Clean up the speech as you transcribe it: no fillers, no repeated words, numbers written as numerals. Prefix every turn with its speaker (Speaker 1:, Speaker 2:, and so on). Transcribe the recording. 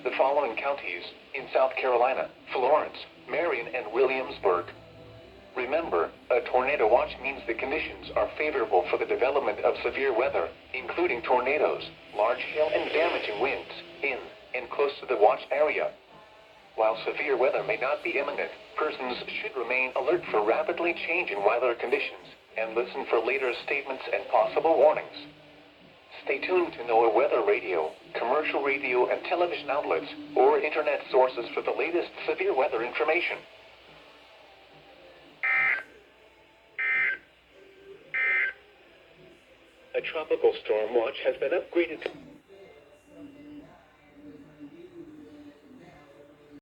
Speaker 1: the following counties in South Carolina: Florence, Marion, and Williamsburg. Remember, a tornado watch means the conditions are favorable for the development of severe weather, including tornadoes, large hail, and damaging winds in and close to the watch area. While severe weather may not be imminent, persons should remain alert for rapidly changing weather conditions and listen for later statements and possible warnings. Stay tuned to NOAA weather radio, commercial radio and television outlets, or internet sources for the latest severe weather information. A tropical storm watch has been upgraded to